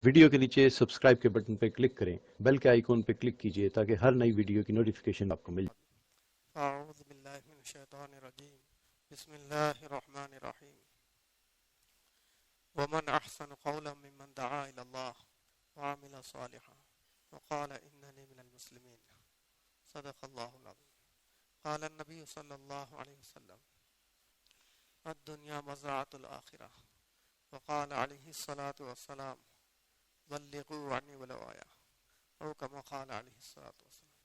Video کے نیچے subscribe کے بٹن پہ کلک کریں، بیل کے آئیکن پہ کلک کیجئے تاکہ ہر نئی ویڈیو کی نوٹیفیکیشن آپ کو مل جائے۔ اعوذ باللہ من الشیطان الرجیم، بسم اللہ الرحمن الرحیم۔ ومن احسن قولا ممن دعا الى اللہ وعمل صالحا وقال اننی من المسلمین، صدق اللہ العظیم۔ قال النبی صلی اللہ علیہ وسلم الدنیا مزرعۃ الآخرہ، وقال علیہ الصلاۃ والسلام بلغوا عنی ولو آیہ، او کما قال علیہ الصلاۃ والسلام۔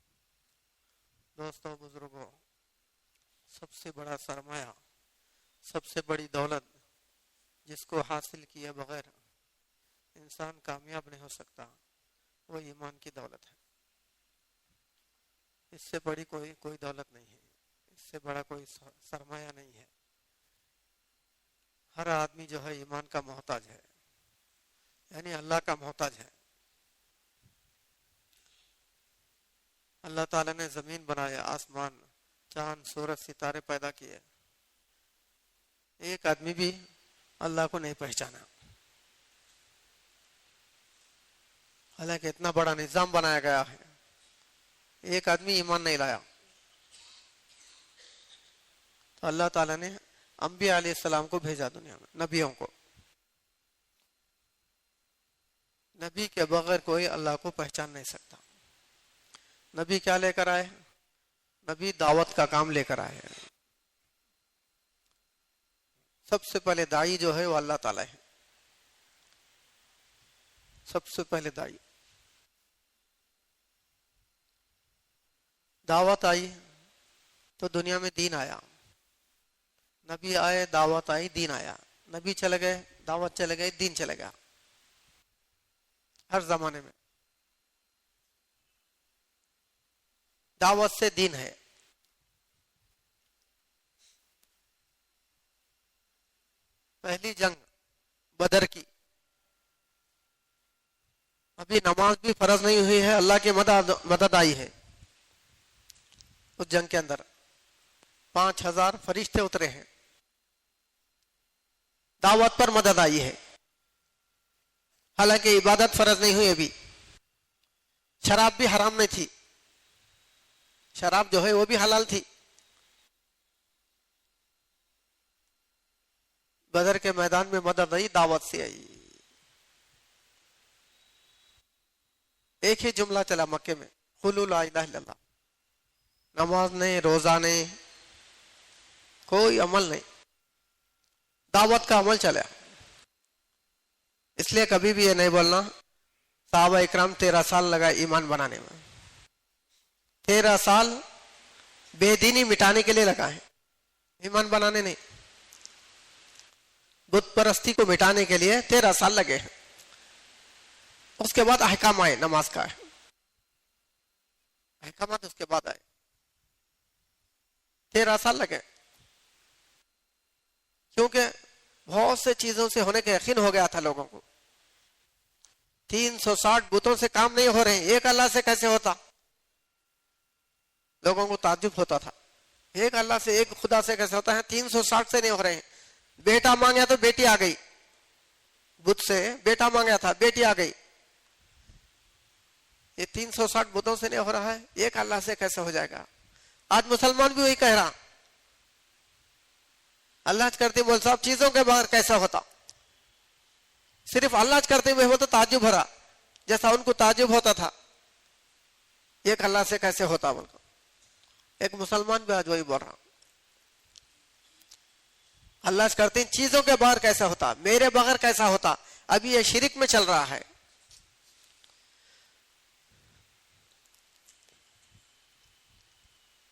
دوستوں، بزرگوں، سب سے بڑا سرمایہ، سب سے بڑی دولت جس کو حاصل کیے بغیر انسان کامیاب نہیں ہو سکتا، وہ ایمان کی دولت ہے۔ اس سے بڑی کوئی دولت نہیں ہے، اس سے بڑا کوئی سرمایہ نہیں ہے۔ ہر آدمی جو ہے ایمان کا محتاج ہے، یعنی اللہ کا محتاج ہے۔ اللہ تعالیٰ نے زمین بنایا، آسمان، چاند، سورج، ستارے پیدا کیے، ایک آدمی بھی اللہ کو نہیں پہچانا، حالانکہ اتنا بڑا نظام بنایا گیا ہے، ایک آدمی ایمان نہیں لایا۔ تو اللہ تعالیٰ نے انبیاء علیہ السلام کو بھیجا دنیا میں، نبیوں کو۔ نبی کے بغیر کوئی اللہ کو پہچان نہیں سکتا۔ نبی کیا لے کر آئے؟ نبی دعوت کا کام لے کر آئے۔ سب سے پہلے داعی جو ہے وہ اللہ تعالیٰ ہے، سب سے پہلے داعی۔ دعوت آئی تو دنیا میں دین آیا، نبی آئے، دعوت آئی، دین آیا۔ نبی چلے گئے، دعوت چلے گئے، دین چلے گیا۔ ہر زمانے میں دعوت سے دین ہے۔ پہلی جنگ بدر کی، ابھی نماز بھی فرض نہیں ہوئی ہے، اللہ کی مدد آئی ہے۔ اس جنگ کے اندر 5000 فرشتے اترے ہیں، دعوت پر مدد آئی ہے، حالانکہ عبادت فرض نہیں ہوئی ابھی۔ شراب بھی حرام نہیں تھی، شراب جو ہے وہ بھی حلال تھی۔ بدر کے میدان میں مدد آئی، دعوت سے آئی۔ ایک ہی جملہ چلا مکے میں، قولوا لا الہ الا اللہ۔ نماز نہیں، روزہ نہیں، کوئی عمل نہیں، دعوت کا عمل چلا۔ اس لیے کبھی بھی یہ نہیں بولنا صحابہ اکرام 13 سال لگا ایمان بنانے میں، 13 سال بے دینی مٹانے کے لیے لگا ہے، ایمان بنانے نہیں۔ بت پرستی کو مٹانے کے لیے 13 سال لگے ہیں۔ اس کے بعد احکام آئے، نماز کا احکامات اس کے بعد آئے، 13 سال لگے، کیونکہ بہت سے چیزوں سے ہونے کا یقین ہو گیا تھا لوگوں کو۔ 360 بتوں سے کام نہیں ہو رہے ہیں، ایک اللہ سے کیسے ہوتا؟ لوگوں کو تعجب ہوتا تھا، ایک اللہ سے، ایک خدا سے کیسے ہوتا ہے؟ 360 سے نہیں ہو رہے ہیں۔ بیٹا مانگا تو بیٹی آ گئی، بت سے بیٹا مانگا تھا، بیٹی آ گئی۔ یہ 360 بتوں سے نہیں ہو رہا ہے، ایک اللہ سے کیسے ہو جائے گا؟ آج مسلمان بھی وہی کہہ رہا، اللہ کرتے بول صاحب چیزوں کے بغیر کیسا ہوتا؟ صرف اللہ کرتے ہوئے وہ تو تعجب ہو رہا، جیسا ان کو تعجب ہوتا تھا ایک اللہ سے کیسے ہوتا بول کر۔ ایک مسلمان بھی آج وہی بول رہا، اللہ کرتے چیزوں کے بغیر کیسا ہوتا، میرے بغیر کیسا ہوتا؟ ابھی یہ شرک میں چل رہا ہے۔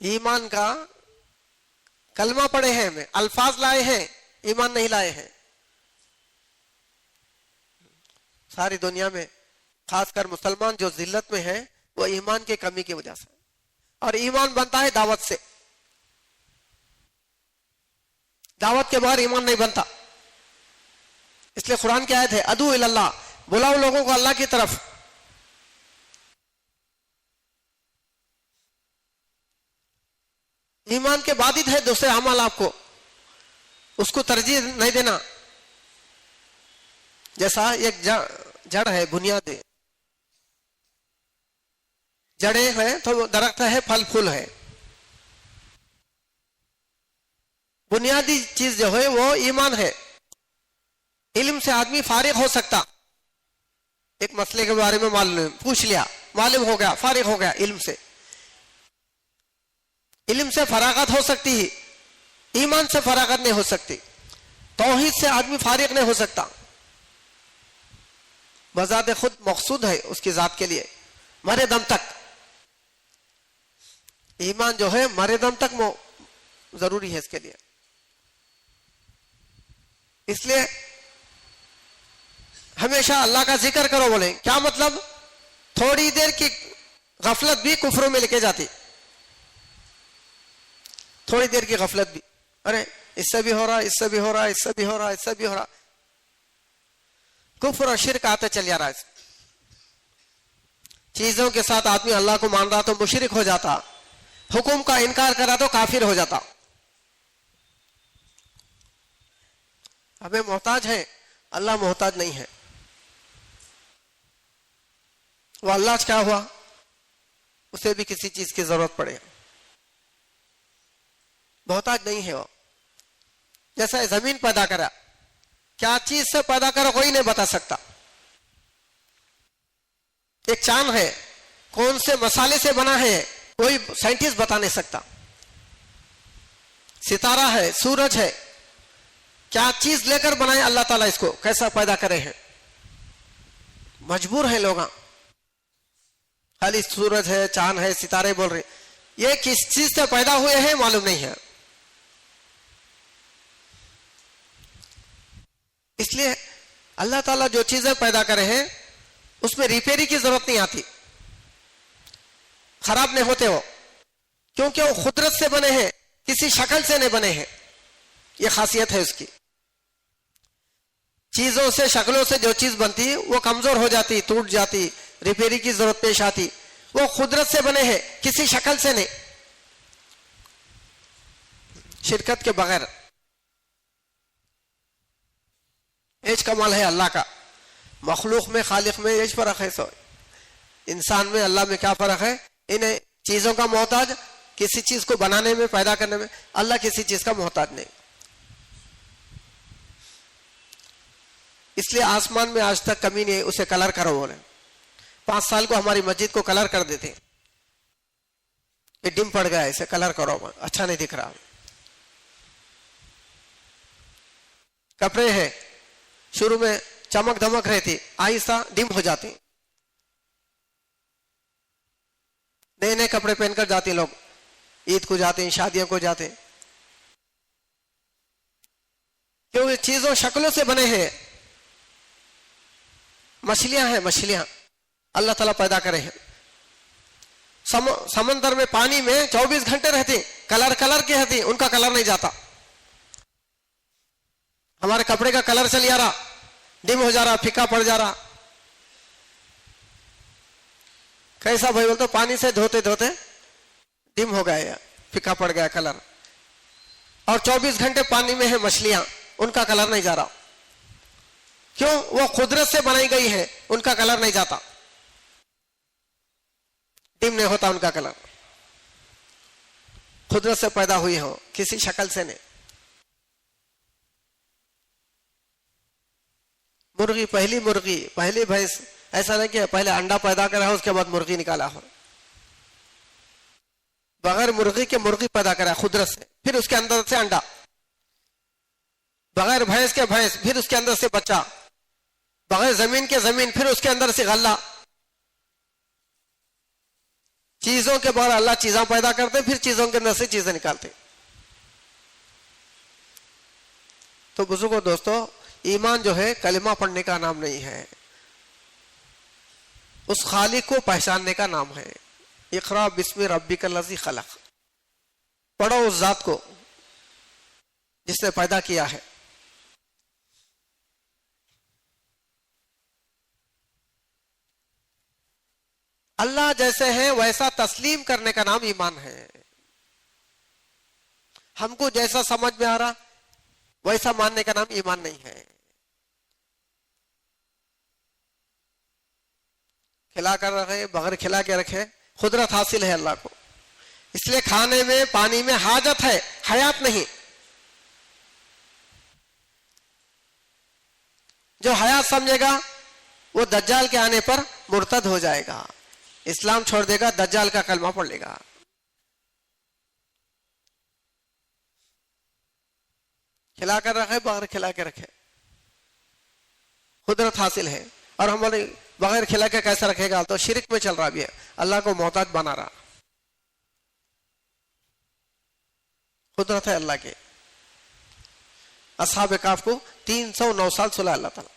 ایمان کا کلمہ پڑھے ہیں، میں الفاظ لائے ہیں، ایمان نہیں لائے ہیں۔ ساری دنیا میں خاص کر مسلمان جو ذلت میں ہے، وہ ایمان کی کمی کی وجہ سے، اور ایمان بنتا ہے دعوت سے، دعوت کے بغیر ایمان نہیں بنتا۔ اس لیے قرآن کی آیت ہے ادعو الی اللہ، بلاؤ لوگوں کو اللہ کی طرف۔ ایمان کے بعد ہی ہے دوسرے اعمال، آپ کو اس کو ترجیح نہیں دینا۔ جیسا ایک جڑ ہے، بنیاد ہے. جڑیں ہیں تو درخت ہے، پھل پھول ہے. بنیادی چیز جو ہے وہ ایمان ہے. علم سے آدمی فارغ ہو سکتا. ایک مسئلے کے بارے میں معلوم پوچھ لیا، معلوم ہو گیا، فارغ ہو گیا علم سے. علم سے فراغت ہو سکتی ہے، ایمان سے فراغت نہیں ہو سکتی. توحید سے آدمی فارغ نہیں ہو سکتا. بذات خود مقصود ہے اس کی ذات کے لیے مرے دم تک. ایمان جو ہے مرے دم تک ضروری ہے اس کے لیے. اس لیے ہمیشہ اللہ کا ذکر کرو. بولیں کیا مطلب؟ تھوڑی دیر کی غفلت بھی کفروں میں لے کے جاتی. تھوڑی دیر کی غفلت بھی، ارے اس سے بھی ہو رہا، اس سے بھی ہو رہا، اس سے بھی ہو رہا، اس سے بھی ہو رہا. کفر اور شرک آتا چل جا رہا ہے. چیزوں کے ساتھ آدمی اللہ کو مان رہا تو مشرک ہو جاتا، حکم کا انکار کرا تو کافر ہو جاتا. ہمیں محتاج ہے، اللہ محتاج نہیں ہے. وہ اللہ کیا ہوا؟ اسے بھی کسی چیز کی ضرورت پڑے. محتاج نہیں ہے وہ. جیسا زمین پیدا کرا، کیا چیز سے پیدا کرا کوئی نہیں بتا سکتا. ایک چاند ہے، کون سے مسالے سے بنا ہے کوئی سائنٹسٹ بتا نہیں سکتا. ستارہ ہے، سورج ہے، کیا چیز لے کر بنائے اللہ تعالیٰ، اس کو کیسا پیدا کرے ہیں. مجبور ہیں لوگ، خالی سورج ہے، چاند ہے، ستارے بول رہے، یہ کس چیز سے پیدا ہوئے ہیں معلوم نہیں ہے. اس لیے اللہ تعالیٰ جو چیزیں پیدا کرے ہیں اس میں ریپیری کی ضرورت نہیں آتی، خراب نہیں ہوتے وہ، کیونکہ وہ قدرت سے بنے ہیں، کسی شکل سے نہیں بنے ہیں. یہ خاصیت ہے اس کی. چیزوں سے، شکلوں سے جو چیز بنتی وہ کمزور ہو جاتی، ٹوٹ جاتی، ریپیری کی ضرورت پیش آتی. وہ قدرت سے بنے ہیں، کسی شکل سے نہیں، شرکت کے بغیر. ایج کمال ہے اللہ کا. مخلوق میں خالق میں ایج فرق ہے. سو انسان میں اللہ میں کیا فرق ہے؟ انہیں چیزوں کا محتاج، کسی چیز کو بنانے میں، پیدا کرنے میں. اللہ کسی چیز کا محتاج نہیں. اس لیے آسمان میں آج تک کمی نہیں. اسے کلر کرو بولے. 5 سال کو ہماری مسجد کو کلر کر دیتے، یہ ڈم پڑ گیا، اسے کلر کرو، اچھا نہیں دکھ رہا. کپڑے ہیں، شروع میں چمک دمک رہتی، آہستہ ڈم ہو جاتی. نئے نئے کپڑے پہن کر جاتے لوگ، عید کو جاتے ہیں، شادیوں کو جاتے ہیں، کیونکہ چیزوں شکلوں سے بنے ہیں. مچھلیاں ہیں، مچھلیاں اللہ تعالیٰ پیدا کرے ہیں. سمندر میں، پانی میں 24 گھنٹے رہتی، کلر کی رہتی، ان کا کلر نہیں جاتا. ہمارے کپڑے کا کلر چل جا رہا، ڈم ہو جا رہا، پھیکا پڑ جا رہا. کیسا بھائی بولتے؟ پانی سے دھوتے دھوتے ڈم ہو گیا، پھیکا پڑ گیا کلر. اور 24 گھنٹے پانی میں ہے مچھلیاں، ان کا کلر نہیں جا رہا. کیوں؟ وہ قدرت سے بنائی گئی ہے، ان کا کلر نہیں جاتا، ڈم نہیں ہوتا ان کا کلر. قدرت سے پیدا ہوئی ہو، کسی شکل سے نہیں. مرغی، پہلی بھینس، ایسا نہیں کہ پہلے انڈا پیدا کرا ہو اس کے بعد مرغی نکالا ہو. بغیر مرغی کے مرغی پیدا کرا قدرت سے، پھر اس کے اندر سے انڈا. بغیر بھینس کے بھینس، پھر اس کے اندر سے بچہ. بغیر زمین کے زمین، پھر اس کے اندر سے غلہ. چیزوں کے بغیر اللہ چیزاں پیدا کرتے، پھر چیزوں کے اندر سے چیزیں نکالتے. تو بزرگوں، دوستو، ایمان جو ہے کلمہ پڑھنے کا نام نہیں ہے، اس خالق کو پہچاننے کا نام ہے. اقرا بسم ربک الذی خلق، پڑھو اس ذات کو جس نے پیدا کیا ہے. اللہ جیسے ہیں ویسا تسلیم کرنے کا نام ایمان ہے. ہم کو جیسا سمجھ میں آ رہا ویسا ماننے کا نام ایمان نہیں ہے. کھلا کر رکھے بغیر کھلا کے رکھے، قدرت حاصل ہے اللہ کو. اس لیے کھانے میں پانی میں حاجت ہے، حیات نہیں. جو حیات سمجھے گا وہ دجال کے آنے پر مرتد ہو جائے گا، اسلام چھوڑ دے گا، دجال کا کلمہ پڑھ لے گا. کھلا کر رکھے بغیر کھلا کے رکھے، قدرت حاصل ہے. اور ہمارے بغیر کھلا کے کیسا رکھے گا؟ تو شرک میں چل رہا بھی ہے، اللہ کو محتاج بنا رہا. قدرت ہے اللہ کے. اصحاب کہف کو 309 سال سلا اللہ تعالیٰ.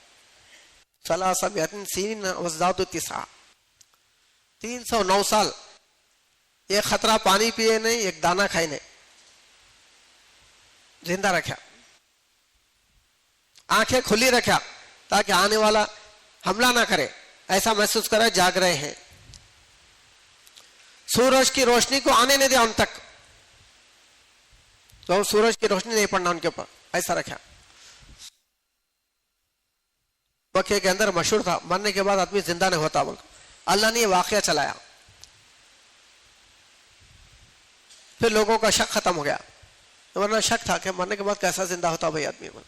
309 سال ایک خطرہ پانی پیے نہیں، ایک دانہ کھائے نہیں، زندہ رکھا. آنکھیں کھلی رکھا تاکہ آنے والا حملہ نہ کرے، ایسا محسوس کرے جاگ رہے ہیں. سورج کی روشنی کو آنے نہیں دیا ان تک، تو سورج کی روشنی نہیں پڑنا ان کے اوپر، ایسا رکھا. مکے کے اندر مشہور تھا مرنے کے بعد آدمی زندہ نہیں ہوتا بول. اللہ نے یہ واقعہ چلایا، پھر لوگوں کا شک ختم ہو گیا. ورنہ شک تھا کہ مرنے کے بعد کیسا زندہ ہوتا بھائی آدمی بول.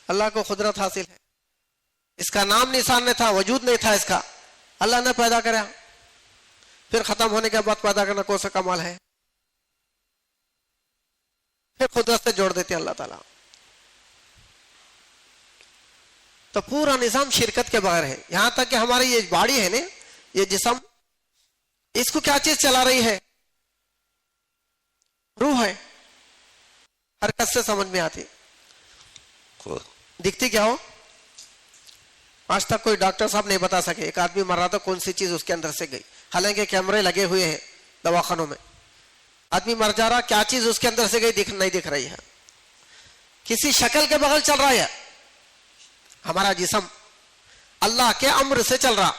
اللہ کو قدرت حاصل ہے. اس کا نام نشان نہیں تھا، وجود نہیں تھا اس کا، اللہ نے پیدا کرا. پھر ختم ہونے کے بعد پیدا کرنا کون سا کمال ہے؟ پھر قدرت سے جوڑ دیتے اللہ تعالیٰ. تو پورا نظام شرکت کے بغیر ہے. یہاں تک کہ ہماری یہ باڈی ہے نا، یہ جسم، اس کو کیا چیز چلا رہی ہے؟ روح ہے. حرکت سے سمجھ میں آتی، دکھتی کیا ہو؟ آج تک کوئی ڈاکٹر صاحب نہیں بتا سکے ایک آدمی مر رہا تھا کون سی چیز اس کے اندر سے گئی. حالانکہ کیمرے لگے ہوئے ہیں دواخانوں میں، آدمی مر جا رہا، کیا چیز اس کے اندر سے گئی نہیں دکھ رہی ہے. کسی شکل کے بغیر چل رہا ہے ہمارا جسم، اللہ کے امر سے چل رہا،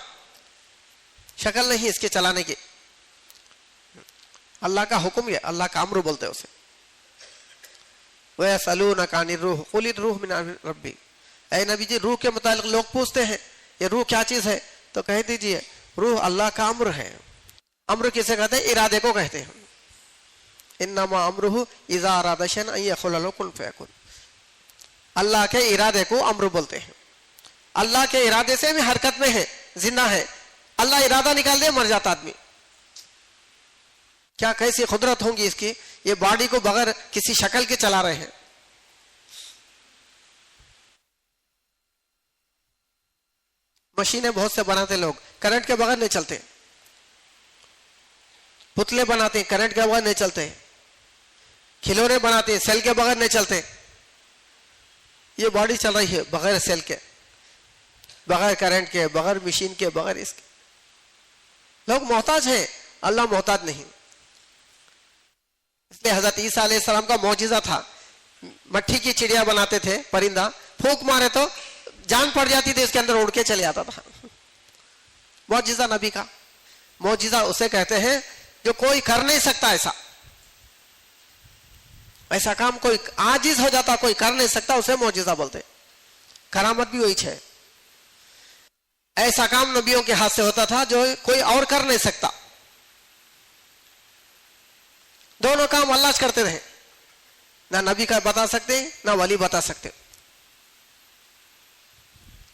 شکل نہیں اس کے چلانے کی. اللہ کا حکم ہے، اللہ کا امر بولتے ہیں اسے. وَيَسْأَلُونَكَ عَنِ الرُّوحِ قُلِ الرُّوحُ مِنْ أَمْرِ رَبِّي. اے نبی جی، روح کے متعلق لوگ پوچھتے ہیں یہ روح کیا چیز ہے، تو کہہ دیجئے روح اللہ کا امر ہے. امر کسے کہتے ہیں؟ ارادے کو کہتے ہیں. انما امرہ اذا اراد شیئا ان یقول له کن فیکون. اللہ کے ارادے کو امر بولتے ہیں. اللہ کے ارادے سے بھی حرکت میں ہے، زندہ ہے. اللہ ارادہ نکال دے مر جاتا آدمی. کیا کیسی قدرت ہوں گی اس کی؟ یہ باڈی کو بغیر کسی شکل کے چلا رہے ہیں. مشینیں بہت سے بناتے لوگ، کرنٹ کے بغیر نہیں چلتے. پتلے بناتے ہیں، کرنٹ کے بغیر نہیں چلتے. کھلونے بناتے ہیں، سیل کے بغیر نہیں چلتے. یہ باڈی چل رہی ہے بغیر سیل کے، بغیر کرنٹ کے، بغیر مشین کے، بغیر اس کے. لوگ محتاج ہیں، اللہ محتاج نہیں. اس لیے حضرت عیسیٰ علیہ السلام کا معجزہ تھا. مٹی کی چڑیا بناتے تھے، پرندہ پھونک مارے تو جان پڑ جاتی تھی، اس کے اندر اڑ کے چلے آتا تھا. معجزہ نبی کا. معجزہ اسے کہتے ہیں جو کوئی کر نہیں سکتا. ایسا کام کوئی عاجز ہو جاتا، کوئی کر نہیں سکتا، اسے معجزہ بولتے. کرامت بھی وہی ہے. ایسا کام نبیوں کے ہاتھ سے ہوتا تھا جو کوئی اور کر نہیں سکتا. دونوں کام اللہ کرتے رہے. نہ نبی کا بتا سکتے نہ ولی بتا سکتے.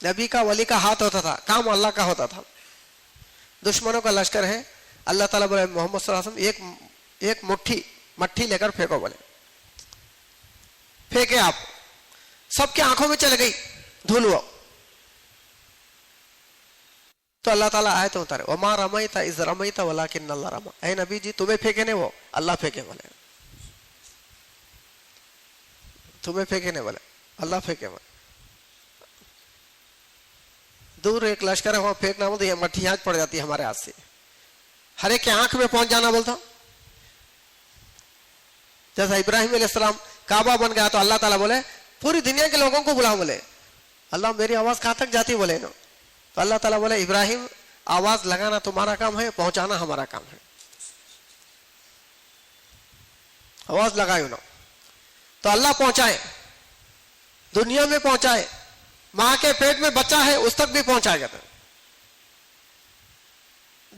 نبی کا ولی کا ہاتھ ہوتا تھا، کام اللہ کا ہوتا تھا. دشمنوں کا لشکر ہے، اللہ تعالیٰ بولے محمد صلی اللہ علیہ وسلم ایک مٹھی لے کر پھینکو. بولے پھینکے آپ، سب کے آنکھوں میں چل گئی دھول. وہ تو اللہ تعالیٰ آئے تو اتارے وما رمیت اذ رمیت ولکن اللہ رمی. اے نبی جی تمہیں پھینکے نہیں، وہ اللہ پھینکے. بولے تمہیں پھینکے نہیں، بولے اللہ پھینکے. بولے دور ایک لشکر ہے وہاں پھینکنا بولتے، یہ مٹھی آج پڑ جاتی ہے ہمارے ہاتھ سے. ہر ایک کے آنکھ میں پہنچ جانا بولتا. جیسا ابراہیم علیہ السلام کعبہ بن گیا تو اللہ تعالیٰ بولے پوری دنیا کے لوگوں کو بلاؤ. بولے اللہ میری آواز کہاں تک جاتی؟ بولے نا. تو اللہ تعالیٰ بولے ابراہیم آواز لگانا تمہارا کام ہے، پہنچانا ہمارا کام ہے. آواز لگائی نا تو اللہ پہنچائے، دنیا میں پہنچائے. ماں کے پیٹ میں بچہ ہے اس تک بھی پہنچایا جاتا ہے.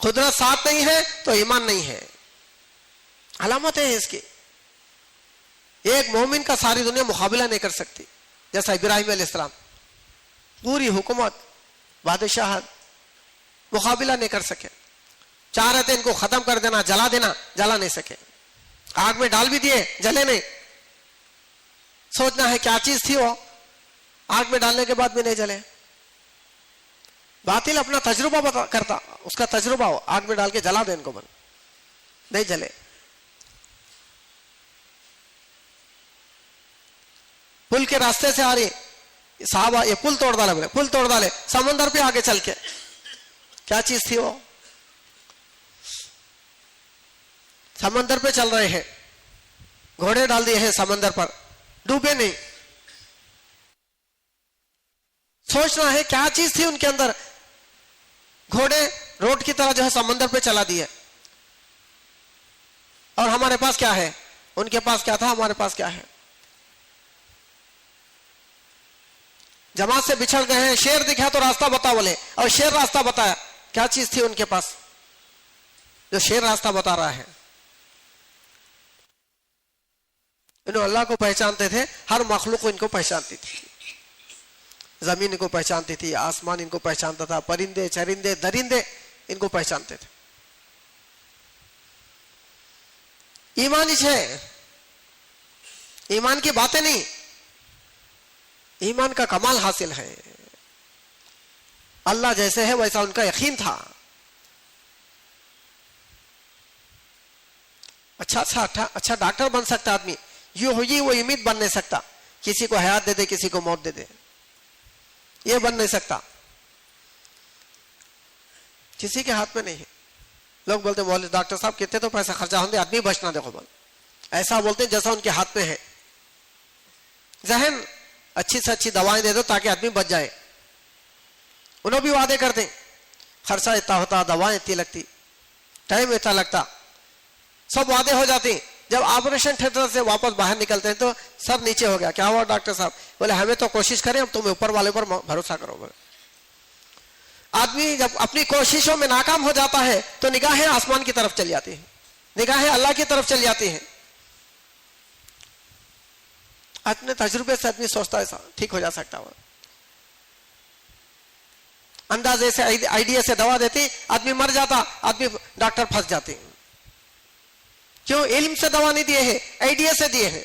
قدرت ساتھ نہیں ہے تو ایمان نہیں ہے. علامت ہے اس کی. ایک مومن کا ساری دنیا مقابلہ نہیں کر سکتی. جیسا ابراہیم علیہ السلام پوری حکومت بادشاہت مقابلہ نہیں کر سکے. چاہ رہے تھے ان کو ختم کر دینا، جلا دینا، جلا نہیں سکے. آگ میں ڈال بھی دیے، جلے نہیں. سوچنا ہے کیا چیز تھی وہ، آگ میں ڈالنے کے بعد بھی نہیں جلے. باطل اپنا تجربہ کرتا، اس کا تجربہ ہو، آگ میں ڈال کے جلا دے ان کو، نہیں جلے. پل کے راستے سے آ رہی صحابہ، یہ پل توڑ ڈالے، بولے پل توڑ ڈالے، سمندر پہ آگے چل کے. کیا چیز تھی وہ؟ سمندر پہ چل رہے ہیں، گھوڑے ڈال دیے ہیں سمندر پر، ڈوبے نہیں. سوچنا ہے کیا چیز تھی ان کے اندر، گھوڑے روڈ کی طرح جو ہے سمندر پہ چلا دیے. اور ہمارے پاس کیا ہے؟ ان کے پاس کیا تھا، ہمارے پاس کیا ہے؟ جماعت سے بچھڑ گئے ہیں. شیر دکھا تو راستہ بتا بولے، اور شیر راستہ بتایا. کیا چیز تھی ان کے پاس جو شیر راستہ بتا رہا ہے؟ انہوں اللہ کو پہچانتے تھے، ہر مخلوق ان کو پہچانتی تھی. زمین ان کو پہچانتی تھی، آسمان ان کو پہچانتا تھا، پرندے چرندے درندے ان کو پہچانتے تھے. ایمان ہے، ایمان کی باتیں نہیں، ایمان کا کمال حاصل ہے. اللہ جیسے ہے ویسا ان کا یقین تھا. اچھا ڈاکٹر بن سکتا آدمی، یوں ہوئی وہ امید بن نہیں سکتا. کسی کو حیات دے دے، کسی کو موت دے دے، یہ بن نہیں سکتا. کسی کے ہاتھ میں نہیں ہے. لوگ بولتے مولوی ڈاکٹر صاحب کتنے تو پیسہ خرچہ ہوندے، آدمی بچنا دیکھو بول. ایسا بولتے جیسا ان کے ہاتھ میں ہے. ذہن اچھی سے اچھی دوائیں دے دو تاکہ آدمی بچ جائے. انہوں بھی وعدے کرتے، خرچہ اتنا ہوتا، دوائیں اتنی لگتی، ٹائم اتنا لگتا، سب وعدے ہو جاتے. جب آپریشن تھیٹر سے واپس باہر نکلتے ہیں تو سب نیچے ہو گیا. کیا ہوا ڈاکٹر صاحب؟ بولے ہمیں تو کوشش کریں، اب تم اوپر والے پر بھروسہ کرو. بولے آدمی جب اپنی کوششوں میں ناکام ہو جاتا ہے تو نگاہیں آسمان کی طرف چلی جاتی ہیں، نگاہیں اللہ کی طرف چلی جاتی ہیں. اپنے تجربے سے آدمی سوچتا ہے ٹھیک ہو جا سکتا ہو. اندازے سے آئیڈیا سے دوا دیتی، آدمی مر جاتا، آدمی ڈاکٹر پھنس جاتے. کیوں؟ علم سے دوا نہیں دیے ہیں، آئیڈیا سے دیے ہیں.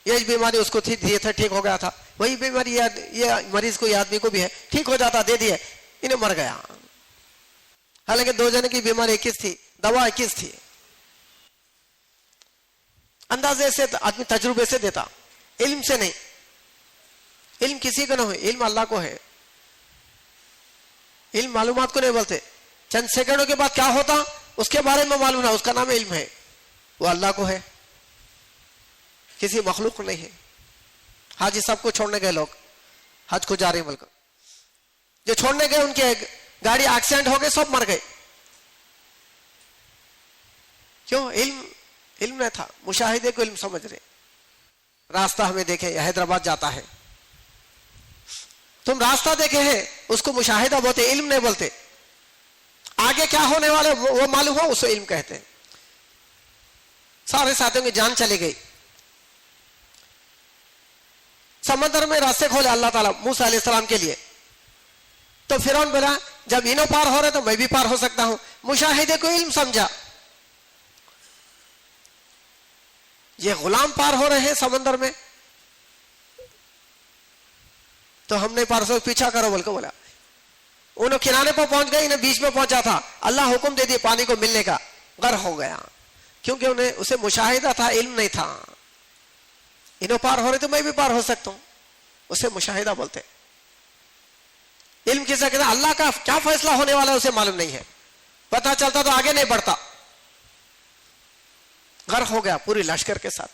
یہ بیماری اس کو تھی، دیے تھے، ٹھیک ہو گیا تھا. وہی بیماری یہ مریض کو، یہ آدمی کو بھی ہے، ٹھیک ہو جاتا، دے دیے، انہیں مر گیا. حالانکہ دو جنے کی بیماری 21 تھی، دوا 21 تھی. اندازے سے آدمی تجربے سے دیتا، علم سے نہیں. علم کسی کو نہ ہو، علم اللہ کو ہے. علم معلومات کو نہیں بولتے. چند سیکنڈوں کے بعد کیا ہوتا اس کے بارے میں معلوم ہے، اس کا نام علم ہے. وہ اللہ کو ہے، کسی مخلوق کو نہیں ہے. حاجی سب کو چھوڑنے گئے لوگ، حج کو جا رہے ملک، جو چھوڑنے گئے ان کے گاڑی ایکسیڈنٹ ہو گئے، سب مر گئے. کیوں؟ علم نہیں تھا. مشاہدے کو علم سمجھ رہے. راستہ ہمیں دیکھے، حیدرآباد جاتا ہے، تم راستہ دیکھے ہیں، اس کو مشاہدہ بولتے، علم نہیں بولتے. آگے کیا ہونے والے وہ معلوم ہو، اسے علم کہتے ہیں. سارے ساتھیوں کی جان چلی گئی. سمندر میں راستے کھولے اللہ تعالیٰ موسیٰ علیہ السلام کے لیے. تو فرعون بولا جب انہوں پار ہو رہے تو میں بھی پار ہو سکتا ہوں. مشاہدے کو علم سمجھا. یہ غلام پار ہو رہے ہیں سمندر میں تو ہم نے پار سے پیچھا کرو بول کے بولا. انہوں کنارے پر پہنچ گئے، انہیں بیچ میں پہنچا تھا، اللہ حکم دے دیے پانی کو ملنے کا، غرق ہو گیا. کیونکہ انہیں اسے مشاہدہ تھا، علم نہیں تھا. انہوں پار ہو رہے تو میں بھی پار ہو سکتا ہوں، اسے مشاہدہ بولتے. علم کسے کہتے ہیں؟ اللہ کا کیا فیصلہ ہونے والا ہے اسے معلوم نہیں ہے. پتہ چلتا تو آگے نہیں بڑھتا. غرق ہو گیا پوری لشکر کے ساتھ.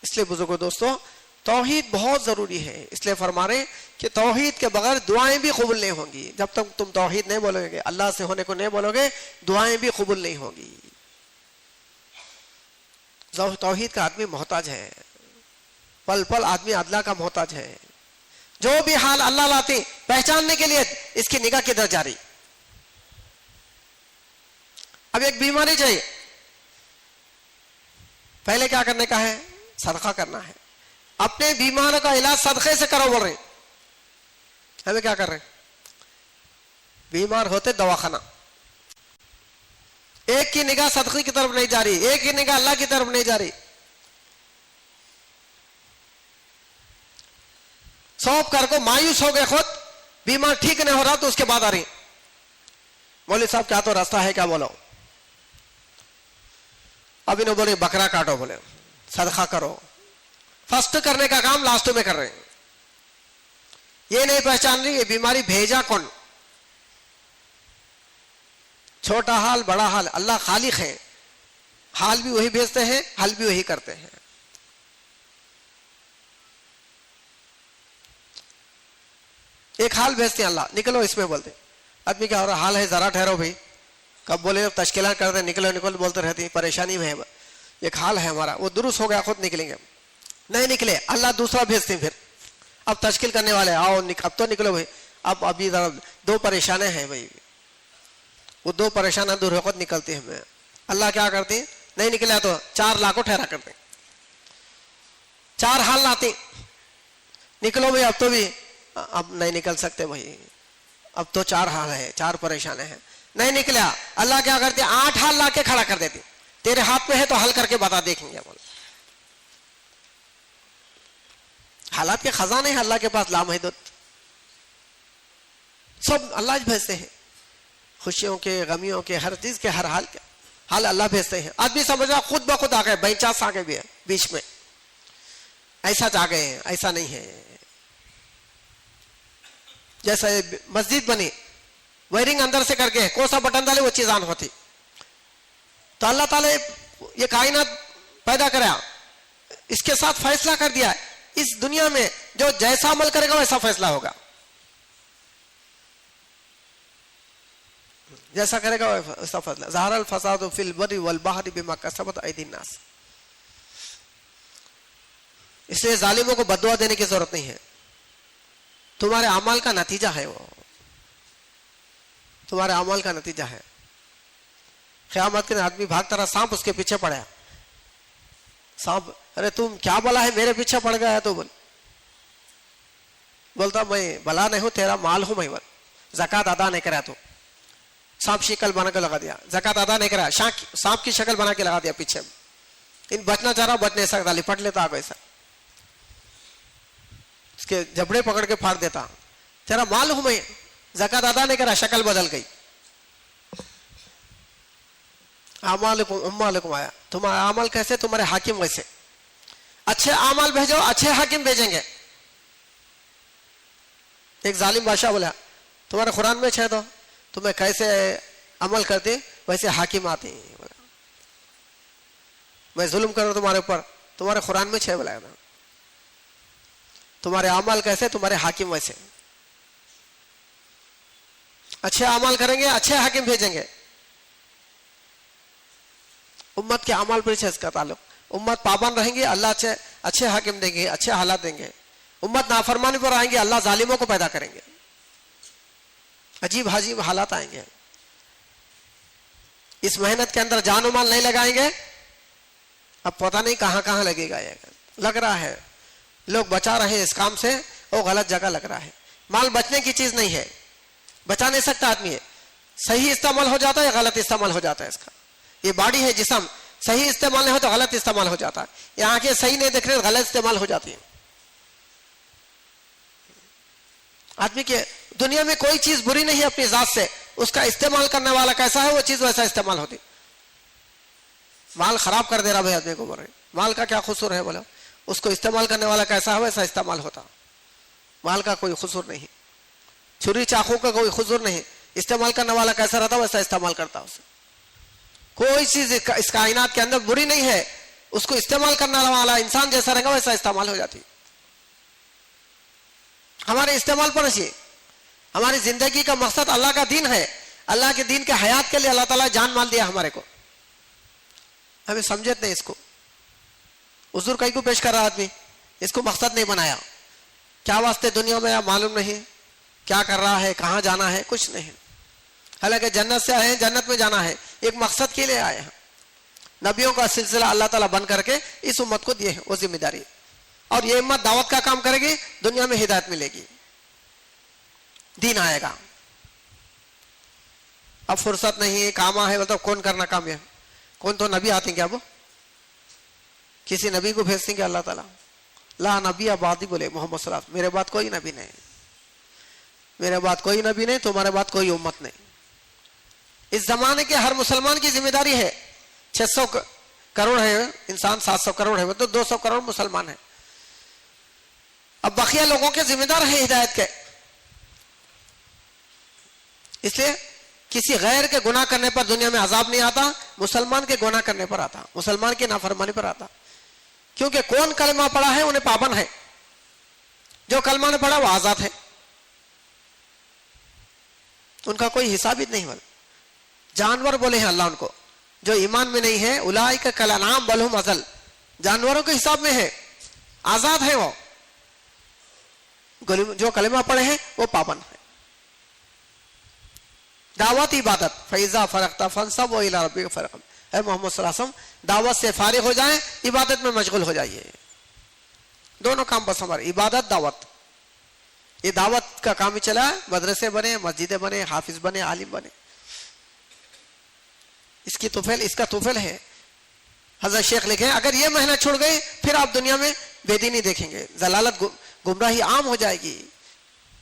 اس لیے بزرگوں دوستوں، توحید بہت ضروری ہے. اس لیے فرما رہے کہ توحید کے بغیر دعائیں بھی قبول نہیں ہوں گی. جب تک تم توحید نہیں بولو گے، اللہ سے ہونے کو نہیں بولو گے، دعائیں بھی قبول نہیں ہوں گی. توحید کا آدمی محتاج ہے، پل پل آدمی اللہ کا محتاج ہے. جو بھی حال اللہ لاتے پہچاننے کے لیے اس کی نگاہ کدھر جا رہی. اب ایک بیماری چاہیے, پہلے کیا کرنے کا ہے؟ صدقہ کرنا ہے. اپنے بیماروں کا علاج صدقے سے کرو بول رہے. ہمیں کیا کر رہے ہیں؟ بیمار ہوتے دواخانہ, ایک کی نگاہ صدقے کی طرف نہیں جا رہی, ایک کی نگاہ اللہ کی طرف نہیں جا رہی. سونپ کر کو مایوس ہو گئے خود, بیمار ٹھیک نہیں ہو رہا تو اس کے بعد آ رہی, مولوی صاحب کیا تو راستہ ہے کیا؟ بولو. اب انہوں بولے بکرا کاٹو, بولے صدقہ کرو. فرسٹ کرنے کا کام لاسٹ میں کر رہے ہیں. یہ نہیں پہچان رہی یہ بیماری بھیجا کون. چھوٹا حال بڑا حال اللہ خالق ہے, حال بھی وہی بھیجتے ہیں, حل بھی وہی کرتے ہیں. ایک حال بھیجتے ہیں اللہ, نکلو اس میں بولتے. آدمی کیا ہو رہا حال ہے, ذرا ٹھہرو بھائی, کب بولے تشکیلات کرتے نکلو نکلو بولتے رہتی, پریشانی میں ہے. ایک حال ہے ہمارا, وہ درست ہو گیا خود نکلیں گے. نہیں نکلے اللہ دوسرا بھیجتے ہیں. پھر اب تشکیل کرنے والے آؤ, اب تو نکلو بھائی. اب ابھی دو پریشانیں ہیں بھائی, وہ دو پریشانیں دور ہو خود نکلتی ہیں. اللہ کیا کرتے ہیں؟ نہیں نکلا تو 4 لاکھ کو ٹھہرا کرتے ہیں. 4 حال لاتے, نکلو بھائی اب تو بھی, اب نہیں نکل سکتے بھائی, اب تو 4 حال ہے, 4 پریشانیں ہیں. نہیں نکلا, اللہ کیا کرتے 8 حال لا کے کھڑا کر دیتے. تیرے ہاتھ میں ہے تو حل کر کے بتا, دیکھیں گے. حالات کے خزانے ہیں اللہ کے پاس لامحدود, سب اللہ بھیجتے ہیں. خوشیوں کے, غمیوں کے, ہر چیز کے, ہر حال کے حال اللہ بھیجتے ہیں. آدمی سمجھ رہا خود بخود آ گئے, بائی چانس آ گئے بھی ہے بیچ میں, ایسا جا گئے ہیں. ایسا نہیں ہے. جیسا مسجد بنی, وائرنگ اندر سے کر کے کون سا بٹن ڈالے وہ چیز آن ہوتی. تو اللہ تعالیٰ یہ کائنات پیدا کرا, اس کے ساتھ فیصلہ کر دیا, اس دنیا میں جو جیسا عمل کرے گا ویسا فیصلہ ہوگا, جیسا کرے گا ویسا فیصلہ. ظہر الفساد فی البر والبحر بما کسبت ایدی الناس. اس لیے ظالموں کو بد دعا دینے کی ضرورت نہیں ہے, تمہارے اعمال کا نتیجہ ہے, وہ تمہارے اعمال کا نتیجہ ہے. قیامت کے آدمی بھاگتا رہا, سانپ اس کے پیچھے پڑا. سانپ, ارے تم کیا بلا ہے میرے پیچھے پڑ گیا ہے؟ تو بولتا میں بلا نہیں ہوں, تیرا مال ہوں میں. زکات ادا نہیں کرا تو سانپ شکل بنا کے لگا دیا, زکات ادا نہیں کرا, سانپ کی شکل بنا کے لگا دیا پیچھے. ان بچنا چاہ رہا, بچ نہیں سکتا, لپٹ لیتا آگے ایسا, اس کے جبڑے پکڑ کے پھاڑ دیتا. تیرا مال ہوں میں, زکات ادا نہیں کرا, شکل بدل گئی. اعمالکم اموالکم آیا, تمہارا عمل کیسے؟ تمہارے حاکم ویسے. اچھے اعمال بھیجو, اچھے حاکم بھیجیں گے. ایک ظالم بادشاہ بولا تمہارے قرآن میں ہے تو تمہیں کیسے عمل کرتے ویسے حاکم آتے ہیں. میں ظلم کروں تمہارے اوپر, تمہارے قرآن میں ہے بولا. تمہارے اعمال کیسے؟ تمہارے حاکم ویسے. اچھے اعمال کریں گے, اچھے حاکم بھیجیں گے. امت کے اعمال پر اس کا تعلق. امت پابند رہیں گے, اللہ اچھے حاکم دیں گے, اچھے حالات دیں گے. امت نافرمانی پر آئیں گے, اللہ ظالموں کو پیدا کریں گے, عجیب عجیب حالات آئیں گے. اس محنت کے اندر جان و مال نہیں لگائیں گے, اب پتہ نہیں کہاں کہاں لگے گا. لگ رہا ہے لوگ بچا رہے ہیں اس کام سے, وہ غلط جگہ لگ رہا ہے. مال بچنے کی چیز نہیں ہے, بچا نہیں سکتا آدمی ہے. صحیح استعمال ہو جاتا ہے, غلط استعمال ہو جاتا ہے اس کا. یہ باڈی ہے, جسم, صحیح استعمال نہیں ہو تو غلط استعمال ہو جاتا ہے. یہ آنکھیں صحیح نہیں دیکھ رہے, غلط استعمال ہو جاتی ہیں. آدمی کے دنیا میں کوئی چیز بری نہیں ہے اپنی ذات سے, اس کا استعمال کرنے والا کیسا ہے وہ چیز ویسا استعمال ہوتی. مال خراب کر دے رہا بھائی آدمی کو, بول رہے مال کا کیا قصور ہے؟ بولا اس کو استعمال کرنے والا کیسا ہے ویسا استعمال ہوتا. مال کا کوئی قصور نہیں, چھری چاقو کا کوئی قصور نہیں, استعمال کرنے والا کیسا رہتا ویسا استعمال کرتا. اسے کوئی چیز اس کائنات کے اندر بری نہیں ہے, اس کو استعمال کرنے والا انسان جیسا رہے گا ویسا استعمال ہو جاتی. ہمارے استعمال پر اچھی, ہماری زندگی کا مقصد اللہ کا دین ہے. اللہ کے دین کے حیات کے لیے اللہ تعالیٰ جان مال دیا ہمارے کو, ہمیں سمجھت نہیں اس کو. حضور کئی کو پیش کر رہا آدمی, اس کو مقصد نہیں بنایا. کیا واسطے دنیا میں معلوم نہیں، کیا کر رہا ہے، کہاں جانا ہے، کچھ نہیں. حالانکہ جنت سے آئے ہیں، جنت میں جانا ہے، ایک مقصد کے لیے آئے ہیں. نبیوں کا سلسلہ اللہ تعالیٰ بند کر کے اس امت کو دیے ہیں وہ ذمہ داری، اور یہ امت دعوت کا کام کرے گی، دنیا میں ہدایت ملے گی، دین آئے گا. اب فرصت نہیں ہے، کام ہے، مطلب کون کرنا کام ہے؟ کون تو نبی آتے ہیں کیا؟ وہ کسی نبی کو بھیجتے ہیں کہ اللہ تعالیٰ لا نبی آبادی بولے محمد صلی اللہ علیہ وسلم، میرے بعد کوئی نبی نہیں، میرے بعد کوئی نبی نہیں، تمہارے بعد کوئی امت نہیں. اس زمانے کے ہر مسلمان کی ذمہ داری ہے. 600 کروڑ ہے انسان، 700 کروڑ ہے تو 200 کروڑ مسلمان ہیں. اب بقیہ لوگوں کے ذمہ دار ہیں ہدایت کے. اس لیے کسی غیر کے گناہ کرنے پر دنیا میں عذاب نہیں آتا، مسلمان کے گناہ کرنے پر آتا، مسلمان کی نافرمانی پر آتا. کیونکہ کون کلمہ پڑھا ہے انہیں پابند ہے، جو کلمہ نے پڑھا وہ آزاد ہے، ان کا کوئی حساب ہی نہیں. جانور بولے ہیں اللہ ان کو، جو ایمان میں نہیں ہے اولئک کالانعام بل ھم اضل، جانوروں کے حساب میں ہے، آزاد ہے وہ. جو کلمہ پڑھے ہیں وہ پابند ہے. دعوت عبادت فیضا فرغت فانصب الی ربک فرغب، اے محمد صلی اللہ علیہ وسلم دعوت سے فارغ ہو جائیں، عبادت میں مشغول ہو جائیے. دونوں کام بس ہمارے، عبادت دعوت. یہ دعوت کا کام ہی چلا، مدرسے بنے، مسجدیں بنے، حافظ بنے، عالم بنے. اس کی توفیل، اس کا توفیل ہے. حضرت شیخ لکھے اگر یہ محنت چھوڑ گئی پھر آپ دنیا میں بے دینی دیکھیں گے، ضلالت گمراہی عام ہو جائے گی،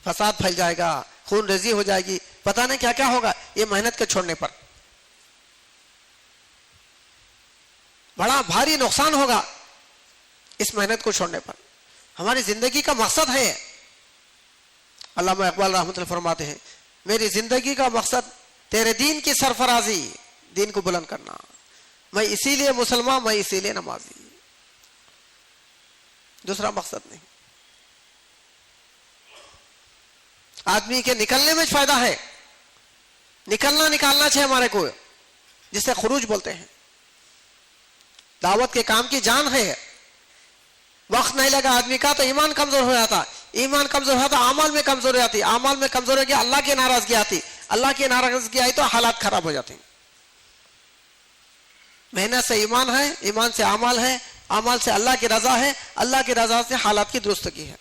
فساد پھیل جائے گا، خون ریزی ہو جائے گی، پتہ نہیں کیا کیا ہوگا یہ محنت کے چھوڑنے پر. بڑا بھاری نقصان ہوگا اس محنت کو چھوڑنے پر. ہماری زندگی کا مقصد ہے، علامہ اقبال رحمۃ اللہ فرماتے ہیں میری زندگی کا مقصد تیرے دین کی سرفرازی، دین کو بلند کرنا. میں اسی لیے مسلمان، میں اسی لیے نمازی، دوسرا مقصد نہیں. آدمی کے نکلنے میں فائدہ ہے، نکالنا چاہیے ہمارے کو، جسے خروج بولتے ہیں. دعوت کے کام کی جان ہے. وقت نہیں لگا آدمی کا تو ایمان کمزور ہو جاتا، ایمان کمزور ہوتا اعمال میں کمزوری آتی، اعمال میں کمزوری آتی اللہ کی ناراضگی آتی، اللہ کی ناراضگی آئی تو حالات خراب ہو جاتے ہیں. محنت سے ایمان ہے، ایمان سے اعمال ہے، اعمال سے اللہ کی رضا ہے، اللہ کی رضا سے حالات کی درستگی ہے.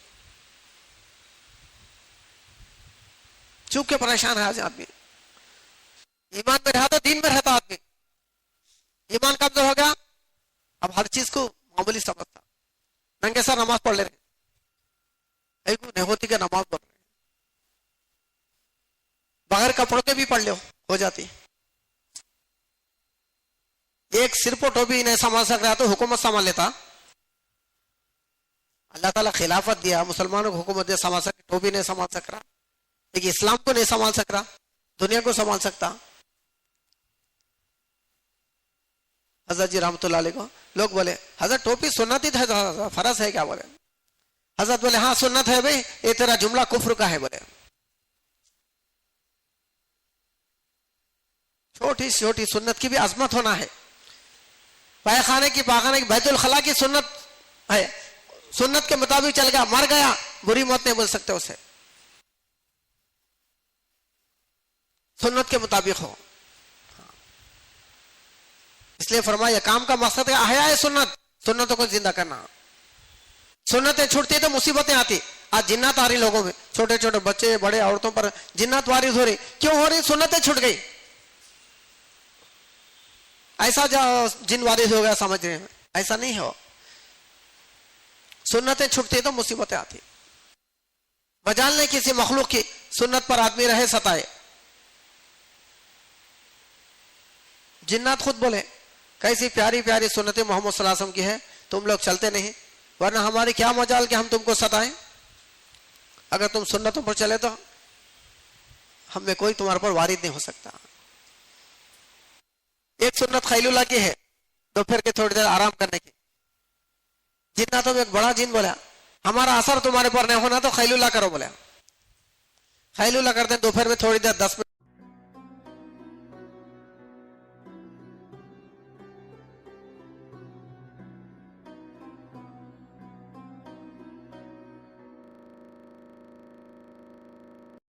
چوک کے پریشان ہے آج آدمی. ایمان میں رہا تو دین میں رہتا آدمی، ایمان کمزور ہو گیا اب ہر چیز کو معمولی سمجھتا. ننگے سر نماز پڑھ لے رہے، ایک نہیں ہوتی کہ نماز پڑھ رہے، بغیر کپڑوں کے بھی پڑھ لو ہو جاتی. ایک سر پر ٹوپی نہیں سنبھال سک رہا تو حکومت سنبھال لیتا. اللہ تعالیٰ خلافت دیا، مسلمانوں کو حکومت دیا، سنبھال سکے، ٹوپی نہیں سنبھال سک رہا، لیکن اسلام کو نہیں سنبھال سک رہا، دنیا کو سنبھال سکتا. حضرت جی رحمۃ اللہ علیہ کو لوگ بولے حضرت ٹوپی سنت ہی ہے، فرض ہے کیا؟ بولے حضرت بولے ہاں سنت ہے بھائی، یہ تیرا جملہ کفر کا ہے. بولے چھوٹی چھوٹی سنت کی بھی عظمت ہونا ہے. پائخانے کی، پاخانے کی، بیت الخلا کی سنت ہے، سنت کے مطابق چل گیا، مر گیا، بری موت نہیں بول سکتے اسے، سنت کے مطابق ہو. اس لیے فرمایا کام کا مقصد ہے احیاء سنت، سنتوں کو زندہ کرنا. سنتیں چھوٹتی تو مصیبتیں آتی. آج جنات آ رہی لوگوں میں، چھوٹے چھوٹے بچے، بڑے عورتوں پر جنات وارد ہو رہی. کیوں ہو رہی؟ سنتیں چھوٹ گئی. ایسا جن وارد ہو گیا سمجھ رہے ہیں، ایسا نہیں ہو. سنتیں چھوٹتی تو مصیبتیں آتی. مجال نہیں کسی مخلوق کی سنت پر آدمی رہے ستائے. جنات خود بولے کیسی پیاری پیاری سنتیں محمد صلی اللہ علیہ وسلم کی ہے، تم لوگ چلتے نہیں، ورنہ ہماری کیا مجال کہ ہم تم کو ستائیں. اگر تم سنتوں پر چلے تو ہم میں کوئی تمہارے پر وارد نہیں ہو سکتا. ایک سنت خیل اللہ کی ہے، دوپہر کے تھوڑی دیر آرام کرنے کی. جناتوں میں ایک بڑا جن بولا ہمارا اثر تمہارے پر نہیں ہونا تو خیل اللہ کرو. بولا خیل اللہ کرتے ہیں دوپہر میں تھوڑی دیر 10 منٹ